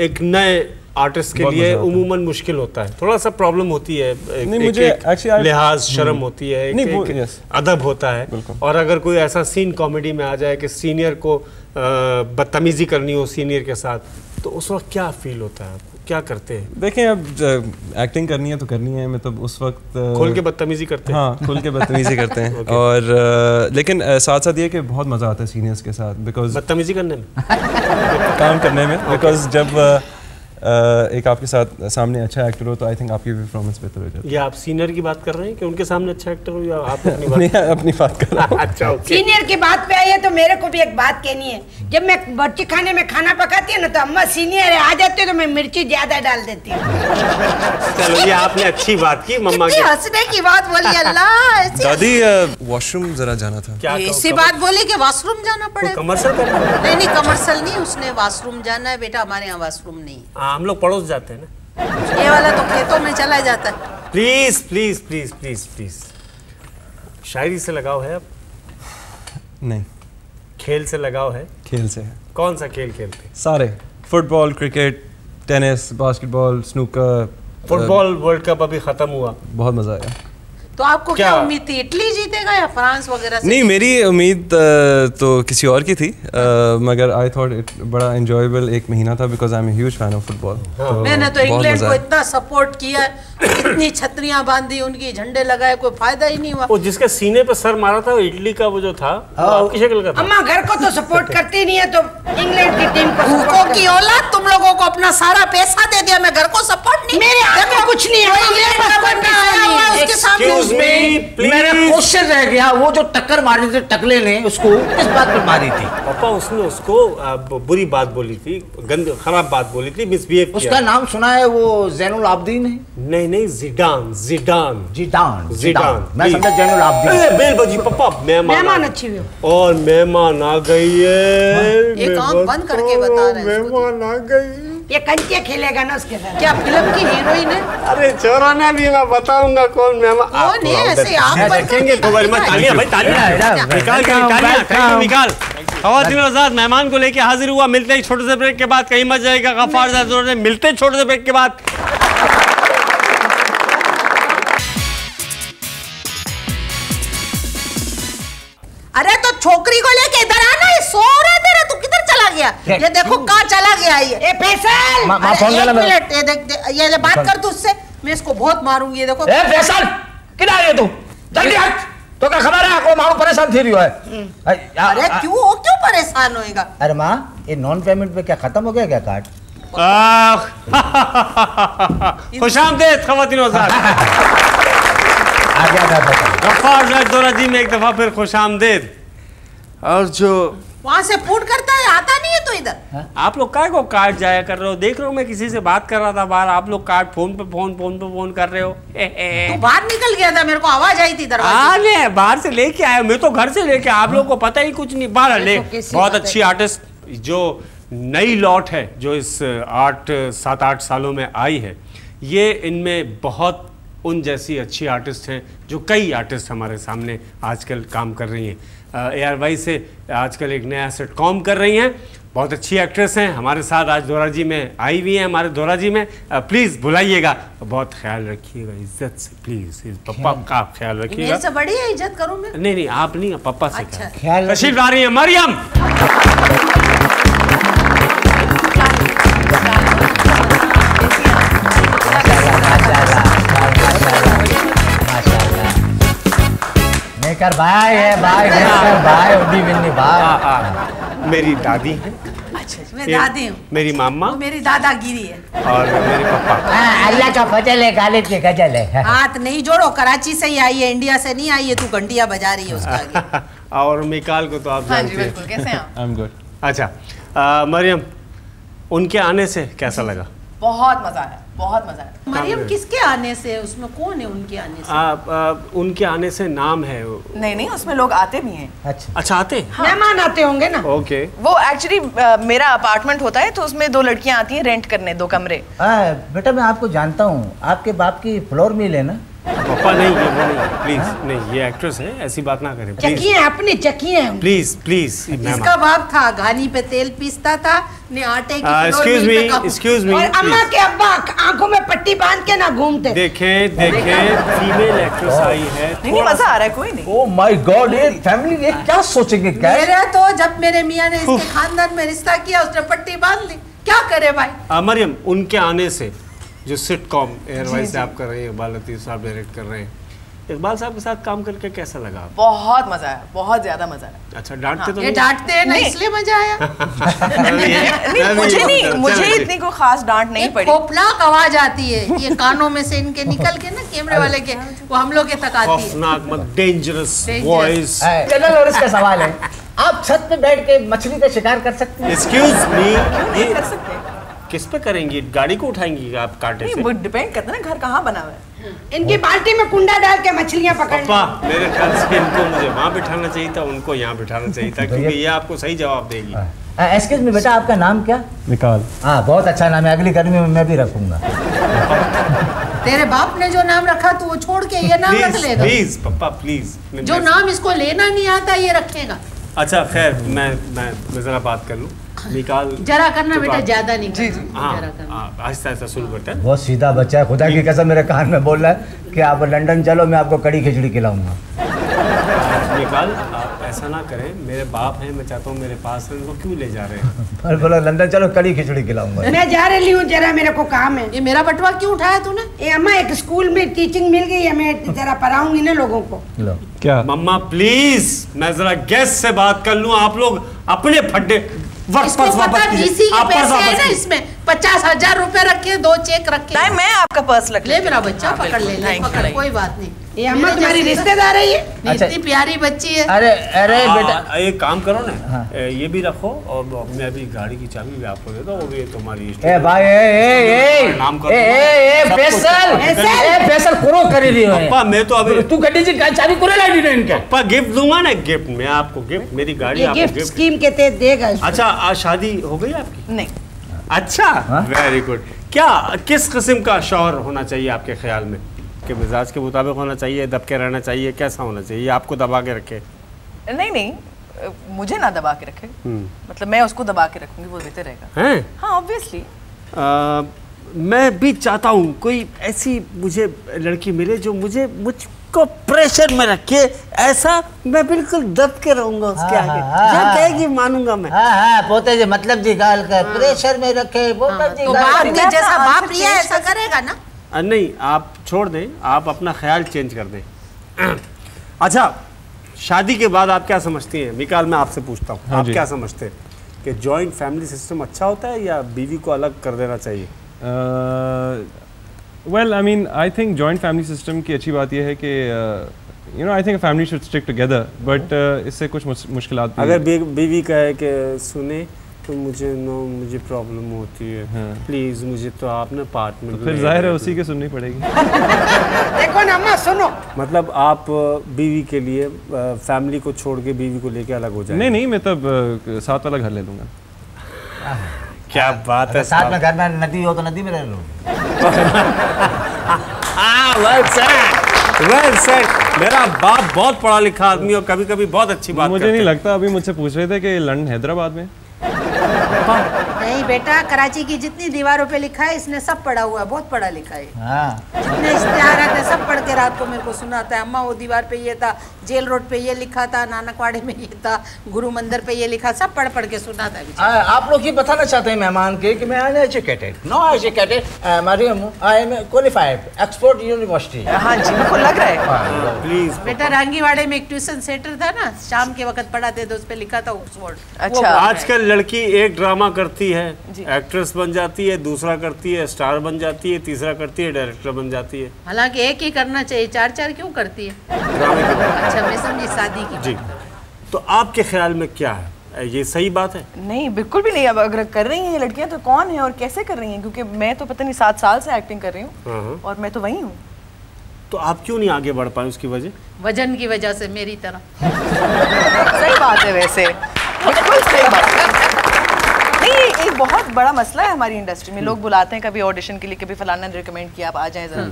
एक नए आर्टिस्ट के लिए उमूमन मुश्किल होता है, थोड़ा सा प्रॉब्लम होती है, एक लिहाज शर्म होती है, एक अदब होता है। और अगर कोई ऐसा सीन कॉमेडी में आ जाए कि सीनियर को बदतमीजी करनी हो सीनियर के साथ, तो उस वक्त क्या फील होता है आपको, क्या करते हैं? देखें, अब एक्टिंग करनी है तो करनी है, मतलब उस वक्त खोल के बदतमीजी करते हैं। हाँ, खुल के बदतमीजी करते हैं। और लेकिन साथ साथ ये कि बहुत मज़ा आता है सीनियर्स के साथ, बिकॉज बदतमीजी करने में काम करने में, बिकॉज जब एक आपके साथ सामने अच्छा एक्टर हो तो आई थिंक आपकी परफॉर्मेंस बेहतर हो जाती है। या आप सीनियर की बात कर रहे हैं कि उनके सामने अच्छा एक्टर हो, या आप अपनी बात? नहीं, अपनी बात कर रहा हूं। अच्छा, ओके। सीनियर की बात पे आई है तो मेरे को भी एक बात कहनी है। जब मैं बच्ची खाने में खाना पकाती है ना, तो अम्मा सीनियर है, आ जाती है तो मैं मिर्ची ज्यादा डाल देती हूँ। चलो, ये आपने अच्छी बात की, मम्मा की हंसने की बात बोली। अल्लाह, दादी वॉशरूम जरा जाना था। क्या ऐसी बात बोली कि वॉशरूम जाना पड़ेगा? कमर्शियल करना? नहीं, कमर्शियल नहीं, उसने वॉशरूम जाना है बेटा, हमारे यहाँ वॉशरूम नहीं। हम लोग पड़ोस जाते हैं ना। ये वाला तो खेतों में चला जाता है। Please please please please please, शायरी से लगाव है? अब नहीं। खेल से लगाव है? खेल से है। कौन सा खेल खेलते? सारे, football, cricket, tennis, basketball, snooker. Football world cup अभी खत्म हुआ, बहुत मजा आया। तो आपको क्या उम्मीद थी, इटली जीतेगा या फ्रांस वगैरह से? नहीं, मेरी उम्मीद तो किसी और की थी, मगर आई थॉट इट बड़ा एंजॉयबल एक महीना था, because I am a huge fan of football. मैंने तो इंग्लैंड को इतना सपोर्ट किया, इतनी छतरियां बांधी, उनकी झंडे लगाए, कोई फायदा ही नहीं हुआ। वो जिसके सीने पे सर मारा था, वो इटली का वो जो था, आपकी शक्ल का था। अम्मा घर को तो सपोर्ट करती नहीं है, तो इंग्लैंड की टीम को भूखों की औलाद, तुम लोगों को अपना सारा पैसा दे दिया, मैं घर को सपोर्ट नहीं। मेरे हाथ में कुछ नहीं है, इंग्लैंड का बंदा आया हुआ है, उसके सामने मेरा क्वेश्चन रह गया, वो जो टक्कर मारी थी टकले ने, उसको किस बात पर मारी थी? पापा, उसने उसको बुरी बात बोली थी, गंदी खराब बात बोली थी, मिसबिहेव किया। उसका नाम सुना है, वो जैनुल आबदीन है? नहीं नहीं, जिडान जिडान जिडान जिडान। मैं समझा जैनुल आबदीन। बेल बजी पापा, मेहमान अच्छी हुई और मेहमान आ गई है। एक आंख बंद करके बता रहे हैं, मेहमान आ गई। ये कंचे खेलेगा ना उसके साथ। क्या फिल्म की हीरोइन है? अरे छोरा ने भी, मैं बताऊंगा कौन मेहमान। कौन है ऐसे आंख बंद देखेंगे तो भाई, मैं तालियां भाई, तालियां निकाल के तालियां निकाल। ख़वातीन और हज़रात, मेहमान को लेके हाजिर हुआ। मिलते हैं छोटे से ब्रेक के बाद, कहीं मत जाएगा गफ्फार ज़रा, मिलते हैं छोटे से ब्रेक के बाद। अरे तो छोकरी को लेके इधर आना, ये सो रहा है तेरा, तू किधर चला गया? ये देखो कहाँ चला गया ये। ए फैसल, एक मिनट, ये देख, ये ले बात कर तू उससे, मैं इसको बहुत मारूंगी। ये देखो। ए फैसल, किधर आ रही है तू? जल्दी हट। तो क्या खबर है, को मारू परेशान थी रही है? अरे क्यों परेशान होएगा? अरे माँ, ये नॉन पेमेंट पे क्या खत्म हो गया क्या कार्ड? खुशामदीद ख़वातीन और हज़रात, गफ्फार दौरा जी में एक दफा फिर खुशामदीद। और जो वहाँ से फोन करता है, आता नहीं है तो इधर। आप लोग काय को कार्ड जाया कर रहे हो? देख रहे हो मैं किसी से बात कर रहा था बाहर, आप लोग कार्ड फोन पे फोन कर रहे हो। तू बाहर निकल गया था, मेरे को आवाज आई थी दरवाजे से। बाहर से लेके आया, मैं तो घर से लेके, आप लोगों को पता ही कुछ नहीं। बाहर ले, बहुत अच्छी आर्टिस्ट जो नई लॉट है, जो इस 7-8 सालों में आई है, ये इनमें बहुत उन जैसी अच्छी आर्टिस्ट हैं जो कई आर्टिस्ट हमारे सामने आजकल काम कर रही हैं। ARY से आजकल एक नया सिटकॉम कर रही हैं, बहुत अच्छी एक्ट्रेस हैं, हमारे साथ आज दौरा जी में आई हुई हैं, हमारे दौरा जी में। प्लीज़ बुलाइएगा, बहुत ख्याल रखिएगा, इज्जत से प्लीज़, पप्पा का ख्याल रखिएगा। मेरे से बड़ी है, इज्जत करूँ मैं? नहीं, आप नहीं, पप्पा से अच्छा। ख्याल तशरीफ ला रही है मरियम। नेकर भाई है, भाई नेकर भाई, उडी बिन्नी भाई। मेरी दादी है। अच्छा, मैं दादी हूँ। मेरी मामा, मेरी दादागिरी है। और मेरे पापा। अल्लाह का फजल है, गालिब के गजल है। हाथ नहीं जोड़ो, कराची से ही आई है, इंडिया से नहीं आई है, तू घंटिया बजा रही है उसका आगे। और मिकाल को तो आप जानते हैं। बिल्कुल, कैसे हैं आप? I am good. अच्छा, मरियम, उनके आने से कैसा लगा? बहुत मजा आया, बहुत मजा आया। मरियम किसके आने से, उसमें कौन है उनके आने से? उनके आने से नाम है नहीं नहीं, उसमें लोग आते भी हैं। अच्छा आते हैं? मेहमान आते होंगे ना। ओके। वो एक्चुअली मेरा अपार्टमेंट होता है तो उसमें 2 लड़कियां आती हैं रेंट करने 2 कमरे। बेटा मैं आपको जानता हूँ, आपके बाप की फ्लोर मिल है ना? पापा नहीं, ये वो नहीं, प्लीज नहीं, ये एक्ट्रेस है, ऐसी बात ना करें प्लीज चकिए अपनी चकिए हैं। Please please. इसका बाप था घानी पे तेल पीसता था, ने आटे की एक्सक्यूज मी और अम्मा के अब्बा आंखों में पट्टी बांध के ना घूमते। देखें फीमेल एक्ट्रेस आई है। नहीं मजा आ रहा है, कोई नहीं। ओह माय गॉड, ये फैमिली ये क्या सोचेंगे? क्या मेरे तो जब मेरे मियाँ ने इसके खानदान में रिश्ता किया उसने पट्टी बांध ली, क्या करे भाई। मरियम, उनके आने से जो सिटकॉम एयरवाइज से आप कर रहे हैं, इकबाल लतीफ़ साहब डायरेक्ट कर रहे हैं, इकबाल साहब के साथ काम करके कैसा लगा? बहुत मजा आया, बहुत ज्यादा मजा आया। अच्छा डांटते तो ये डांटते हैं ना इसलिए मजा आया। नहीं मुझे नहीं, मुझे इतनी कोई खास डांट नहीं पड़ी। खौफनाक आवाज आती है ये कानों में से इनके निकल के ना कैमरे वाले के, वो हम लोग के तक आती है। खौफनाक मत, डेंजरस वॉइस। चलो और इसका सवाल है, आप छत पे बैठ के मछली का शिकार कर सकते हैं? एक्सक्यूज मी, नहीं कर सकते। किस पे करेंगी? गाड़ी को उठाएंगी आप कांटे से? वो डिपेंड करता है ना घर कहाँ बना हुआ है। इनकी बाल्टी में कुंडा डाल के मछलियां पकड़। पापा मेरे ख्याल से इनको मुझे वहाँ बिठाना चाहिए था, उनको यहाँ बिठाना चाहिए था, क्योंकि ये आपको सही जवाब देगी। एक्सक्यूज मी बेटा, आपका नाम क्या? निकाल। हाँ बहुत अच्छा नाम है, अगली गर्मी में मैं भी रखूंगा। तेरे बाप ने जो नाम रखा तो वो छोड़ के ये नाम रख लेगा। प्लीज पापा प्लीज, जो नाम इसको लेना नहीं आता ये रखेगा। अच्छा खैर, मैं जरा बात कर लूँ। निकाल जरा करना बेटा, ज्यादा नहीं जी जी। जरा करना। हाँ आहिस्ता आहिस्ता शुरू करते हैं। बहुत सीधा बच्चा है, खुदा की कसम मेरे कान में बोल रहा है कि आप लंदन चलो, मैं आपको कड़ी खिचड़ी खिलाऊंगा। निकाल, आप ऐसा ना करें, मेरे बाप हैं, मैं चाहता हूँ मेरे पास हैं, उनको क्यों ले जा रहे हैं? और बोला लंदन चलो कड़ी खिचड़ी खिलाऊंगा। मैं जा रही हूँ, जरा मेरे को काम है। ये मेरा बटवा क्यों उठाया तूने? ये अम्मा एक स्कूल में टीचिंग मिल गई है, मैं जरा पढ़ाऊंगी ना लोगों को। लो क्या? मम्मा प्लीज, मैं जरा गेस्ट से बात कर लूँ, आप लोग अपने फड्डे इसको पता डीसी के पैसे है ना, इसमें 50,000 रुपए रखे, 2 चेक रखे। नहीं मैं आपका पर्स रख ले मेरा बच्चा, पकड़ ले, पकड़, कोई बात नहीं। ये अम्मा तुम्हारी रिश्तेदार है ये? इतनी प्यारी बच्ची है। अरे अरे बेटा एक काम करो ना, ये भी रखो और मैं अभी गाड़ी की चाबी भी आपको दे दो, वो भी तुम्हारी ए भाई नाम करो। फैसल करो कर रही हो। पापा मैं तो अभी तू गड्डी से चाबी करे लाडी ने इनके। पापा गिफ्ट दूंगा ना, गिफ्ट मैं आपको, गिफ्ट मेरी गाड़ी ये आपको गिफ्ट गिफ्ट। स्कीम के तहत देगा इसको। अच्छा आज शादी हो गई आपकी? नहीं। अच्छा वेरी गुड। क्या किस किस्म का शौहर होना चाहिए आपके ख्याल में? के मिजाज के मुताबिक होना चाहिए, दब के रहना चाहिए, कैसा होना चाहिए? आपको दबा के रखे? नहीं नहीं, मुझे ना दबा के रखे, मतलब मैं उसको दबा के रखूंगी, वो देते रहेगा। हैं? हाँ ऑब्वियसली। मैं भी चाहता हूँ कोई ऐसी मुझे लड़की मिले जो मुझको प्रेशर में रखे, ऐसा मैं बिल्कुल दब के रहूंगा उसके आगे, जहाँ कहेगी मानूंगा मैं। हाँ पोते जी मतलब जी गाल का प्रेशर में रखे, पोता जी तो गाल बाप का- के जैसा बाप लिया ऐसा करेगा ना। नहीं आप छोड़ दें, आप अपना ख्याल चेंज कर दें। अच्छा शादी के बाद आप क्या समझती हैं? मिकाल मैं आपसे पूछता हूँ, हाँ आप जी। क्या समझते हैं कि जॉइंट फैमिली सिस्टम अच्छा होता है या बीवी को अलग कर देना चाहिए? Well I mean I think joint family system की अच्छी बात यह है कि you know I think family should stick together, but इससे कुछ मुश्किलात भी अगर बीवी कहे कि सुने तो मुझे प्रॉब्लम होती है, प्लीज मुझे तो आप ना पार्टनर, तो फिर जाहिर है उसी के सुननी पड़ेगी। देखो ना अम्मा सुनो, मतलब आप बीवी के लिए फैमिली को छोड़ के बीवी को लेके अलग हो जाए? नहीं मैं तब साथ वाला घर ले लूँगा। क्या बात है, साथ में घर में नदी हो तो नदी में रह लो। Well said. मेरा बाप बहुत पढ़ा लिखा आदमी और कभी कभी बहुत अच्छी बात मुझे करते नहीं हैं। लगता, अभी मुझसे पूछ रहे थे कि लंदन हैदराबाद में। नहीं बेटा, कराची की जितनी दीवारों पे लिखा है इसने सब पढ़ा हुआ है, बहुत पढ़ा लिखा है। हाँ जितने इश्तिहार आते सब पढ़ के रात को मेरे को सुनाता है, अम्मा वो दीवार पे ये था, जेल रोड पे ये लिखा था, नानकवाड़े में ये था, गुरु मंदिर पे ये लिखा, सब पढ़ के सुनाता है बेचारा। आप लोग ये बताना चाहते हैं मेहमान के कि मैं uneducated, no educated, Maryam I am qualified, Oxford University. हाँ जी मेरे को लग रहा है। प्लीज बेटा रांगीवाड़े में एक ट्यूशन सेंटर था ना, शाम के वक्त पढ़ाते थे, उस पे लिखा था ऑक्सफोर्ड। अच्छा। आजकल लड़की एक ड्रामा करती है, एक्ट्रेस बन जाती है, दूसरा करती है स्टार बन जाती है, तीसरा करती है डायरेक्टर बन जाती है। हालांकि एक ही करना चाहिए, 4 क्यों करती है? ड्रामे के बाद। अच्छा मैं समझी शादी की जी, बात। तो आपके ख्याल में क्या है ये सही बात है? नहीं, बिल्कुल भी नहीं। अब अगर कर रही हैं ये लड़कियां तो कौन है और कैसे कर रही हैं? क्योंकि मैं तो पता नहीं 7 साल से एक्टिंग कर रही हूँ और मैं तो वही हूँ। तो आप क्यों नहीं आगे बढ़ पाए? उसकी वजह? वजन की वजह से, मेरी तरह। सही बात है वैसे, बिल्कुल सही बात है। नहीं, एक बहुत बड़ा मसला है हमारी इंडस्ट्री में। लोग बुलाते हैं कभी ऑडिशन के लिए, कभी फलाना ने रिकमेंड किया आप आ जाएं जरा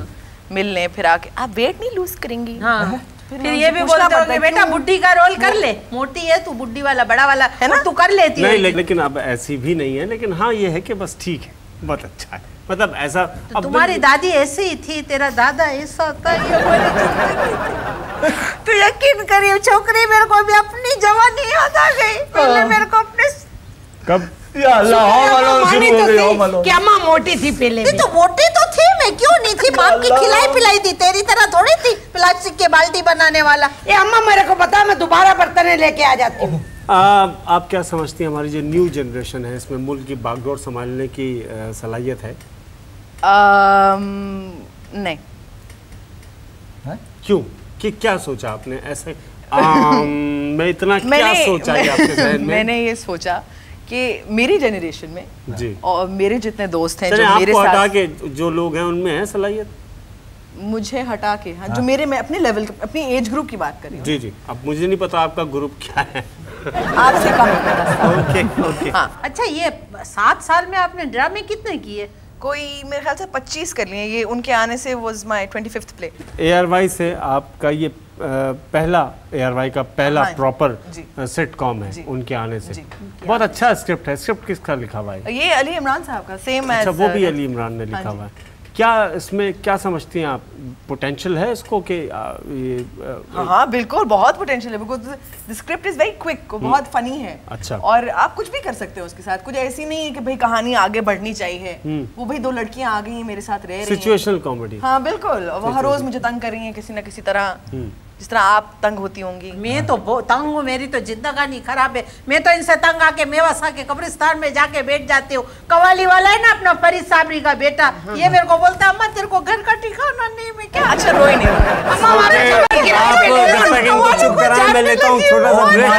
मिल लें, फिर आके आप वेट नहीं लूज करेंगी। हाँ। फिर ये भी बोलते हो कि बेटा बुड्ढी का रोल कर ले, मोटी है तू, बुड्ढी वाला बड़ा वाला है ना, तू कर लेती है। नहीं, लेकिन अब ऐसी भी नहीं है। लेकिन हाँ ये है कि बस ठीक है, बहुत अच्छा है। मतलब ऐसा तो तुम्हारी दादी ऐसी ही थी, तेरा दादा ऐसा था। तो यकीन करिए छोकरी, मेरे को भी अपनी जवानी याद आ गई। पहले मेरे को अपने कब कि अम्मा मोटी थी पहले भी। तो मोटी तो थी, मैं क्यों नहीं थी? बाप की खिलाई पिलाई थी, तेरी तरह थोड़ी थी प्लास्टिक के बाल्टी बनाने वाला। ये अम्मा मेरे को बता, मैं दोबारा बर्तन लेके आ जाती हूँ। आप क्या समझती हैं हमारी जो न्यू जनरेशन है इसमें मुल्क की बागडोर संभालने की सलाहियत है? नहीं। क्यों? कि क्या सोचा आपने ऐसे? मैं इतना क्या सोचा है आपके ज़हन में? मैंने ये सोचा कि मेरी जनरेशन में जी, और मेरे जितने दोस्त हैं जो आपको मेरे साथ, हटा के जो लोग हैं उनमें है सलाहियत? मुझे हटा के, हाँ, जो मेरे, मैं अपने लेवल, अपनी एज ग्रुप की बात कर रही हूँ। जी जी। अब मुझे नहीं पता आपका ग्रुप क्या है। आपसे कम है। Okay okay. हाँ। अच्छा, ये 7 साल में आपने ड्रामे कितने किए? कोई मेरे ख्याल से 25 कर लिए। ये उनके आने से was my 25th play. ARY से आपका ये पहला, ARY का पहला प्रॉपर सिटकॉम है उनके आने से। बहुत अच्छा स्क्रिप्ट है। स्क्रिप्ट किसका लिखा हुआ है? ये अली इमरान साहब का, सेम एज। अच्छा, वो भी अली इमरान ने लिखा हुआ है। क्या इसमें क्या समझती हैं आप, पोटेंशियल है इसको कि ये? हाँ बिल्कुल, बहुत पोटेंशियल है, because the script is very quick, बहुत फनी है। अच्छा। और आप कुछ भी कर सकते हो उसके साथ। कुछ ऐसी नहीं है कि भाई कहानी आगे बढ़नी चाहिए। वो भाई 2 लड़कियां आ गई हैं मेरे साथ रह रही हैं। Situational comedy. हाँ बिल्कुल, वो हर रोज मुझे तंग कर रही हैं किसी ना किसी तरह, जिस तरह आप तंग होती होंगी। मैं तो तंग हूँ, मेरी तो जिंदगानी खराब है। मैं तो इनसे तंग आके मेवासा के कब्रिस्तान में जाके बैठ जाती हूँ। कवाली वाला है ना अपना फरीद साबरी का बेटा, ये मेरे को बोलता अम्मा तेरे को घर का ठिकाना नहीं। मैं क्या? अच्छा, रोई नहीं। आप चुप करा, मैं लेता हूँ छोटा सा ब्रेक।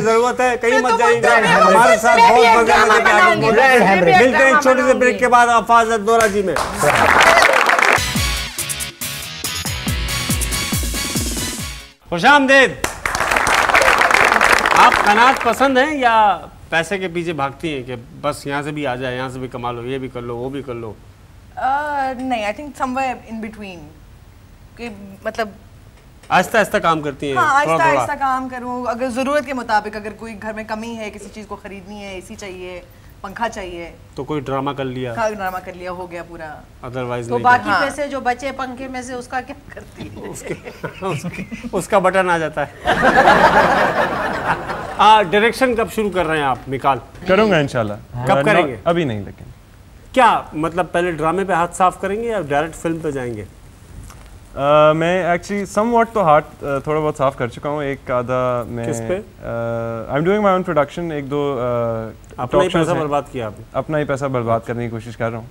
जरूरत है, कहीं मत जाइए, हमारे साथ बहुत मिलते हैं छोटे से ब्रेक के बाद अफाज दोरा जी में। खुशामदीद। आप कनात पसंद हैं या पैसे के पीछे भागती हैं कि बस यहाँ से भी आ जाए, यहाँ से भी कमा लो, ये भी कर लो, वो भी कर लो? नहीं, I think somewhere in between. कि मतलब आहिस्ता आहिस्ता काम करती हैं? हाँ, आहिस्ता आहिस्ता काम करूँ। अगर ज़रूरत के मुताबिक, अगर कोई घर में कमी है, किसी चीज़ को खरीदनी है, एसी चाहिए, पंखा चाहिए, तो कोई ड्रामा कर लिया, ड्रामा कर लिया, हो गया पूरा। अदरवाइज तो बाकी पैसे जो बचे पंखे में से उसका क्या करती है? उसका बटन आ जाता है। डायरेक्शन कब शुरू कर रहे हैं आप मिकाल? करूँगा इंशाल्लाह। कब करेंगे? अभी नहीं, लेकिन क्या मतलब पहले ड्रामे पे हाथ साफ करेंगे या डायरेक्ट फिल्म पे जाएंगे? मैं एक्चुअली समवॉट तो हाथ थोड़ा बहुत साफ कर चुका हूँ। एक आधा मैं किस पे? I am doing my own production. 1-2 अपना ही पैसा बर्बाद किया आपने? अपना ही पैसा बर्बाद करने की कोशिश कर रहा हूँ।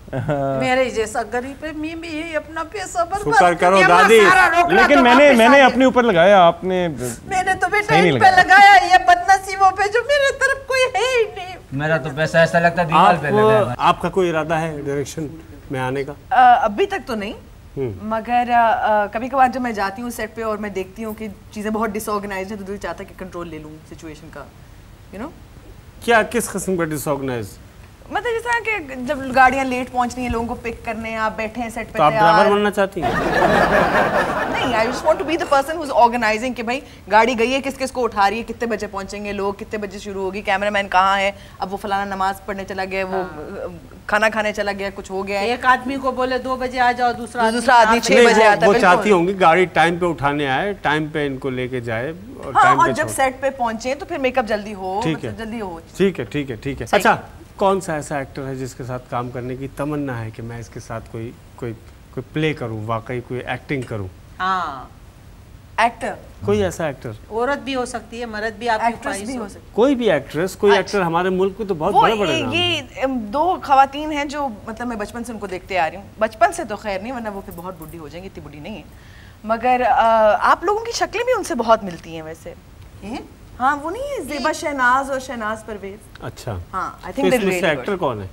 मेरे जैसा गरीब है, मैं भी यही अपना पैसा शुक्र बर्बाद करो दादी। लेकिन मैंने अपने ऊपर लगाया, आपने मैंने तो बेटा इन पे लगाया, ये बदनसीबों पे जो मेरे तरफ कोई है ही नहीं। मेरा तो पैसा ऐसा लगता है दीवार पे लगा है। आपका कोई इरादा है डायरेक्शन में आने का? अभी तक तो नहीं, मगर कभी कभार जब मैं जाती हूँ सेट पे और मैं देखती हूँ कि चीज़ें बहुत डिसऑर्गेनाइज्ड है, तो दिल चाहता है कि कंट्रोल ले लूँ सिचुएशन का, यू नो। क्या किस किस्म का डिसऑर्गेनाइज? मतलब जिस तरह के जब गाड़ियाँ लेट पहुँच रही हैं, लोगों को पिक करने, आप बैठे हैं सेट पे, तो आप ड्राइवर बनना चाहती हैं? नहीं, I just want to be the person who is organizing कि भाई गाड़ी गई है, किस किस को उठा रही है, कितने बजे पहुंचेंगे लोग, कितने बजे शुरू होगी, कैमरामैन कहाँ है, अब वो फलाना नमाज पढ़ने चला गया, वो खाना खाने चला गया, कुछ हो गया है। एक आदमी को बोले 2 बजे आ जाओ, दूसरा आदमी 6 बजे आता है। वो चाहती होंगी गाड़ी टाइम पे उठाने आए, टाइम पे इनको लेके जाए और टाइम पे जब सेट पे पहुंचे तो फिर मेकअप जल्दी हो, जल्दी हो। ठीक है, ठीक है, ठीक है। अच्छा, कौन सा ऐसा एक्टर है जिसके साथ काम करने की तमन्ना है कि मैं इसके साथ कोई प्ले करूं, वाकई कोई एक्टिंग करूं? हाँ, एक्टर। कोई ऐसा एक्टर? औरत भी हो सकती है, मर्द भी, एक्ट्रेस भी हो सकती है। कोई भी एक्ट्रेस, कोई एक्टर हमारे मुल्क में तो बहुत बड़े-बड़े नाम हैं। ये 2 खवातीन हैं जो मतलब मैं बचपन से उनको देखते आ रही हूँ। बचपन से तो खैर नहीं, वरना वो फिर बहुत बुढ़ी हो जाएंगी, इतनी बुढ़ी नहीं है। मगर आप लोगों की शक्लें भी उनसे बहुत मिलती हैं वैसे। हाँ वो नहीं है ज़ेबा शहनाज और शहनाज परवेज। अच्छा हाँ आई थिंक इसमें से एक्टर कौन है?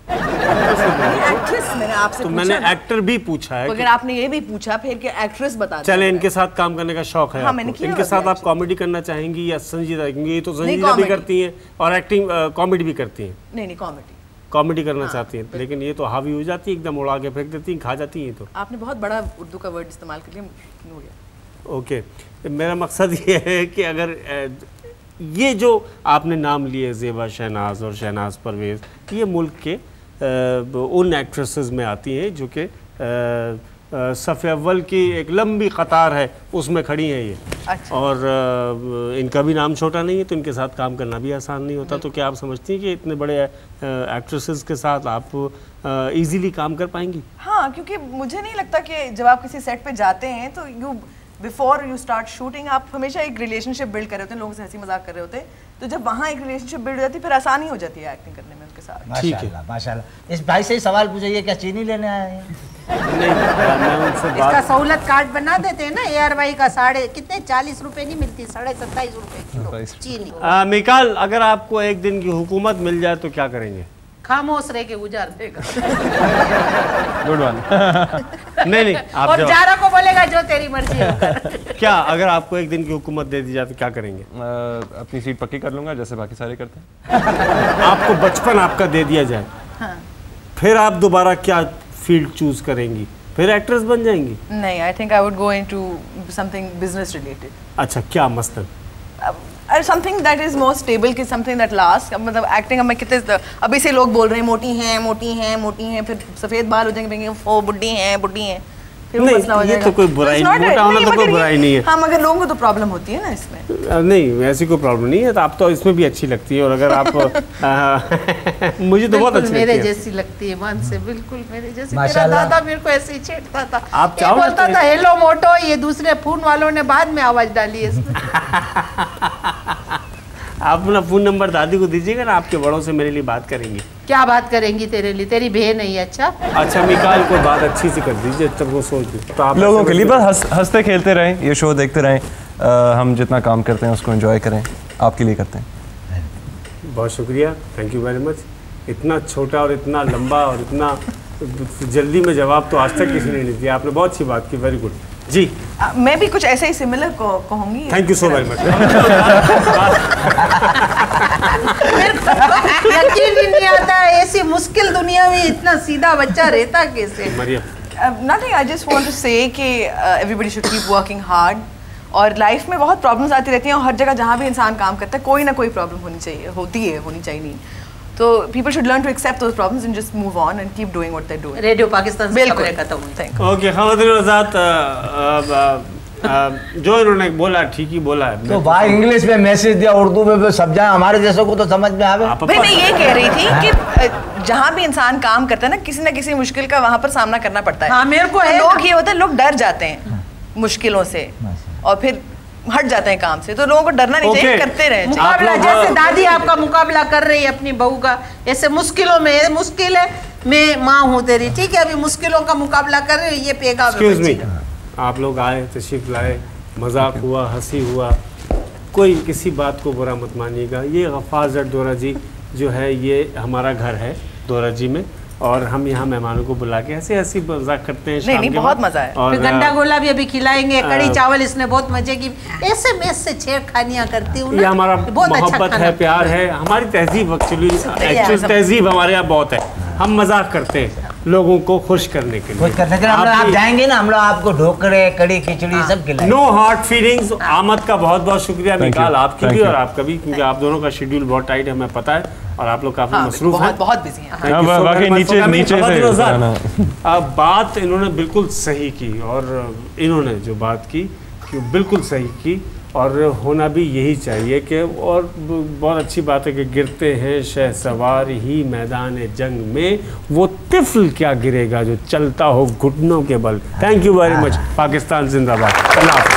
एक्ट्रेस मैंने आपसे तो पूछा मैंने ना। एक्टर भी पूछा है अगर आपने ये भी पूछा फिर कि एक्ट्रेस बता दो। चले इनके साथ काम करने का शौक है हाँ, आपको? मैंने किया इनके हुआ साथ है आप कॉमेडी करना चाहेंगी या संजीदा? क्योंकि ये तो संजीदा भी comedy। करती हैं और एक्टिंग कॉमेडी भी करती हैं। नहीं कॉमेडी कॉमेडी करना चाहती हैं, लेकिन ये तो हावी हो जाती है, एकदम उड़ा के फेंक देती हैं, खा जाती हैं। तो आपने बहुत बड़ा उर्दू का वर्ड इस्तेमाल कर लिया, हो गया। ओके, मेरा मकसद ये है कि अगर ये जो आपने नाम लिए ज़ेबा शहनाज और शहनाज परवेज़, ये मुल्क के उन एक्ट्रेसेस में आती हैं जो कि सफ़े अव्वल की एक लंबी कतार है उसमें खड़ी हैं ये। अच्छा। और इनका भी नाम छोटा नहीं है, तो इनके साथ काम करना भी आसान नहीं होता। तो क्या आप समझती हैं कि इतने बड़े एक्ट्रेसेस के साथ आप इजीली काम कर पाएंगी? हाँ, क्योंकि मुझे नहीं लगता कि जब आप किसी सेट पे जाते हैं तो बिफोर यू स्टार्ट शूटिंग आप हमेशा एक रिलेशनशिप बिल्ड कर रहे होते हैं, लोगों से हंसी मजाक कर रहे होते हैं। तो जब वहाँ एक रिलेशनशिप बिल्ड हो जाती है फिर आसानी हो जाती है एक्टिंग करने में उनके साथ। ठीक है, माशाल्लाह। इस भाई से ही सवाल पूछिए, क्या चीनी लेने आए हैं? मैं उनसे इसका बात सहूलत कार्ड बना देते हैं ना ARY का। कितने 40 रुपए नहीं मिलती, 27.5 रुपए किलो चीनी। मिकाल, अगर आपको एक दिन की हुकूमत मिल जाए तो क्या करेंगे? खामोश रह के गुजार देगा। Good one. नहीं आप और जवाब। जारा को बोलेगा जो तेरी मर्जी है वो कर। क्या अगर आपको एक दिन की हुकूमत दे दी जाए तो क्या करेंगे? अपनी सीट पक्की कर लूंगा जैसे बाकी सारे करते हैं। आपको बचपन आपका दे दिया जाए, फिर आप दोबारा क्या फील्ड चूज करेंगी? फिर एक्ट्रेस बन जाएंगी? नहीं, I think I would go into something business related. अच्छा, क्या मसलन? और something that is more stable कि समथिंग दैट लास्ट। मतलब एक्टिंग में कितने अभी से लोग बोल रहे हैं मोटी हैं मोटी हैं मोटी हैं, फिर सफेद बाल हो जाएंगे, ओ बुड्ढी हैं फिर वो नहीं, मसला हो ये जाएगा। तो कोई बुराई नहीं, मोटा होना तो कोई बुराई नहीं है। हाँ, मगर लोगों को तो प्रॉब्लम होती है ना इसमें। नहीं, ऐसी कोई प्रॉब्लम नहीं है। तो आप तो इसमें भी अच्छी लगती है, और अगर आप मुझे तो बहुत अच्छी मेरे लगती है। जैसी लगती है मन से, बिल्कुल मेरे जैसी। मेरा माशाल्लाह। दादा मेरे को ऐसे ही छेड़ता था। आप ये चाहो ना बोलता तो- था हेलो मोटो, ये दूसरे फोन वालों ने बाद में आवाज डाली है इसमें। आप अपना फ़ोन नंबर दादी को दीजिएगा ना, आपके बड़ों से मेरे लिए बात करेंगी। क्या बात करेंगी तेरे लिए? तेरी बहन नहीं है। अच्छा मिकाल को बात अच्छी सी कर दीजिए, तब वो सोच दे। तो आप लोगों के लिए बस हंसते खेलते रहें, ये शो देखते रहें, हम जितना काम करते हैं उसको एंजॉय करें, आपके लिए करते हैं। बहुत शुक्रिया, थैंक यू वेरी मच। इतना छोटा और इतना लंबा और इतना जल्दी में जवाब तो आज तक किसी ने नहीं दिया। आपने बहुत अच्छी बात की, वेरी गुड जी। मैं भी कुछ ऐसे ही सिमिलर कहूँगी। Thank you so very much. यकीन ही नहीं आता है, ऐसी मुश्किल दुनिया में इतना सीधा बच्चा रहता कैसे? Maryam, nothing, I just want to say कि everybody should keep working hard. और लाइफ में बहुत प्रॉब्लम्स आती रहती हैं, और हर जगह जहाँ भी इंसान काम करता है कोई ना कोई प्रॉब्लम होनी चाहिए नहीं। तो people should learn to accept those problems and just move on and keep doing what they're doing. Radio Pakistan से बिल्कुल खबरें खत्म हुई। Thank ओके, ख़वातीन और हज़रात, जो इन्होंने बोला ठीक ही बोला है। तो भाई इंग्लिश में मैसेज दिया, उर्दू में भी सब जाए, हमारे जैसों को तो समझ में आवे। भाई मैं ये कह रही थी कि जहाँ भी इंसान काम करता है ना, किसी ना किसी मुश्किल का वहाँ पर सामना करना पड़ता है। हाँ, मेरे को तो है लोग ये होता है, लोग डर जाते हैं मुश्किलों से और फिर हट जाते हैं काम से। तो लोगों को डरना नहीं चाहिए, करते रहे। मुकाबला जैसे दादी आपका मुकाबला कर रही है अपनी बहू का, ऐसे मुश्किलों में मुश्किल है, मैं माँ हूँ तेरी, ठीक है, अभी मुश्किलों का मुकाबला कर रही है, ये पेगा। एक्सक्यूज मी, आप लोग आए, तशरीफ लाए, मजाक हुआ, हंसी हुआ, कोई किसी बात को बुरा मत मानिएगा। ये गफ्फार ज़ट दोरा जी जो है, ये हमारा घर है दोरा जी में, और हम यहाँ मेहमानों को बुला के ऐसे हंसी मजाक करते हैं। नहीं, बहुत मजा है। और फिर गंडा गोला भी अभी खिलाएंगे, कड़ी चावल इसने बहुत मजे की, ऐसे मैं से छेड़खानियां करती हूँ। ये हमारा बहुत मोहब्बत अच्छा है, प्यार है, हमारी तहजीब। एक्चुअली तहजीब हमारे यहाँ बहुत है, हम मजाक करते हैं लोगों को खुश करने के लिए। कुछ करने के लिए आप जाएंगे ना, हम लोग आपको ढोकरे, कड़ी, खिचड़ी सब खिलाएंगे। No hard feelings. आमद का बहुत बहुत शुक्रिया मिकाल, आपकी भी और आपका भी, क्योंकि आप दोनों का शेड्यूल बहुत टाइट है, हमें पता है, और आप लोग काफी मसरूफ हैं, बहुत बिजी हैं। Thank you so बाकी very much नीचे for coming. नीचे खवातीन और बात इन्होंने बिल्कुल सही की, और इन्होंने जो बात की कि बिल्कुल सही की, और होना भी यही चाहिए कि, और बहुत अच्छी बात है कि गिरते हैं शहसवार ही मैदान जंग में, वो तिफल क्या गिरेगा जो चलता हो घुटनों के बल। Thank you very much. Pakistan जिंदाबाद। अल्लाह हाफ़िज़।